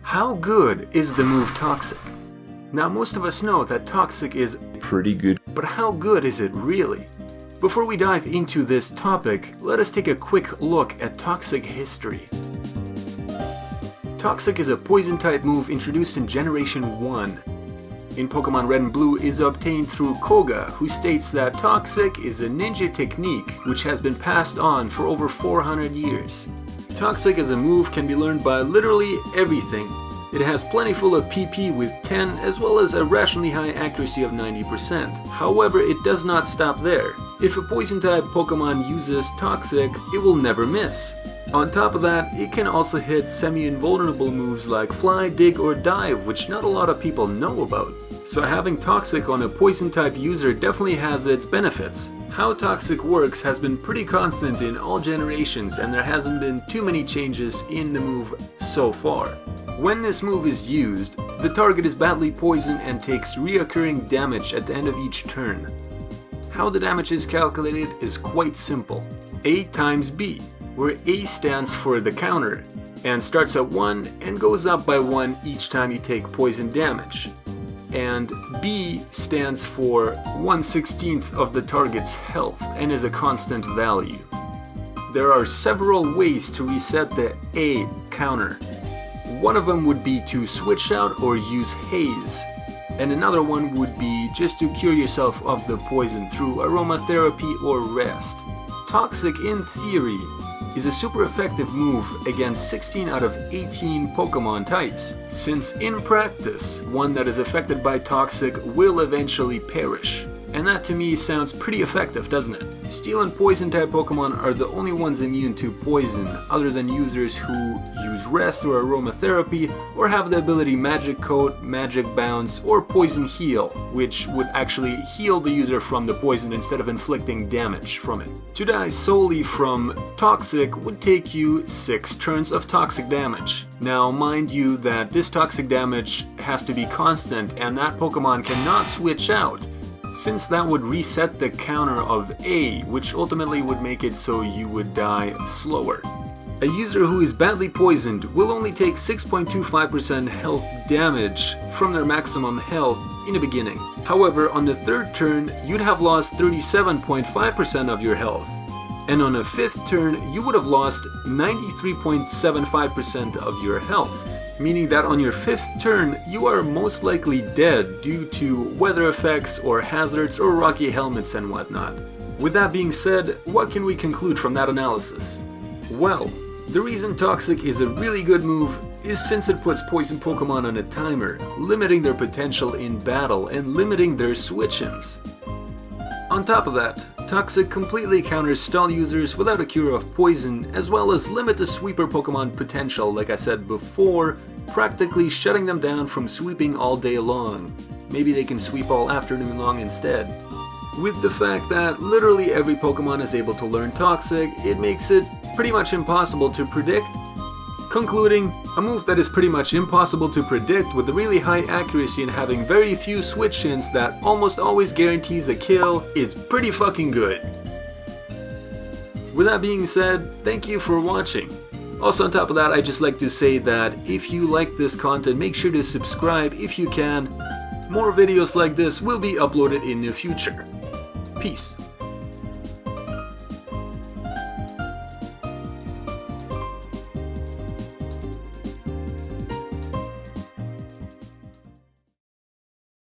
How good is the move Toxic? Now most of us know that Toxic is pretty good, but how good is it really? Before we dive into this topic, let us take a quick look at Toxic history. Toxic is a poison type move introduced in Generation 1. In Pokemon Red and Blue is obtained through Koga, who states that Toxic is a ninja technique which has been passed on for over 400 years. Toxic as a move can be learned by literally everything. It has plenty full of PP with 10 as well as a rationally high accuracy of 90%. However, it does not stop there. If a poison type Pokemon uses Toxic, it will never miss. On top of that, it can also hit semi-invulnerable moves like Fly, Dig, or Dive, which not a lot of people know about. So having Toxic on a poison type user definitely has its benefits. How Toxic works has been pretty constant in all generations, and there hasn't been too many changes in the move so far. When this move is used, the target is badly poisoned and takes reoccurring damage at the end of each turn. How the damage is calculated is quite simple. A times B, where A stands for the counter, and starts at 1 and goes up by 1 each time you take poison damage. And B stands for 1/16 of the target's health and is a constant value. There are several ways to reset the A counter. One of them would be to switch out or use Haze, and another one would be just to cure yourself of the poison through aromatherapy or rest. Toxic, in theory, is a super effective move against 16 out of 18 Pokemon types, since in practice, one that is affected by Toxic will eventually perish. And that to me sounds pretty effective, doesn't it? Steel and Poison type Pokemon are the only ones immune to poison, other than users who use Rest or Aromatherapy, or have the ability Magic Coat, Magic Bounce, or Poison Heal, which would actually heal the user from the poison instead of inflicting damage from it. To die solely from Toxic would take you 6 turns of Toxic damage. Now mind you that this Toxic damage has to be constant, and that Pokemon cannot switch out, since that would reset the counter of A, which ultimately would make it so you would die slower. A user who is badly poisoned will only take 6.25% health damage from their maximum health in the beginning. However, on the 3rd turn, you'd have lost 37.5% of your health. And on a 5th turn, you would have lost 93.75% of your health, meaning that on your 5th turn, you are most likely dead due to weather effects or hazards or rocky helmets and whatnot. With that being said, what can we conclude from that analysis? Well, the reason Toxic is a really good move is since it puts poison Pokemon on a timer, limiting their potential in battle and limiting their switch-ins. On top of that, Toxic completely counters stall users without a cure of poison, as well as limit the sweeper Pokemon potential, like I said before, practically shutting them down from sweeping all day long. Maybe they can sweep all afternoon long instead. With the fact that literally every Pokemon is able to learn Toxic, it makes it pretty much impossible to predict. Concluding, a move that is pretty much impossible to predict with really high accuracy and having very few switch-ins that almost always guarantees a kill is pretty fucking good. With that being said, thank you for watching. Also on top of that, I'd just like to say that if you like this content, make sure to subscribe if you can. More videos like this will be uploaded in the future. Peace.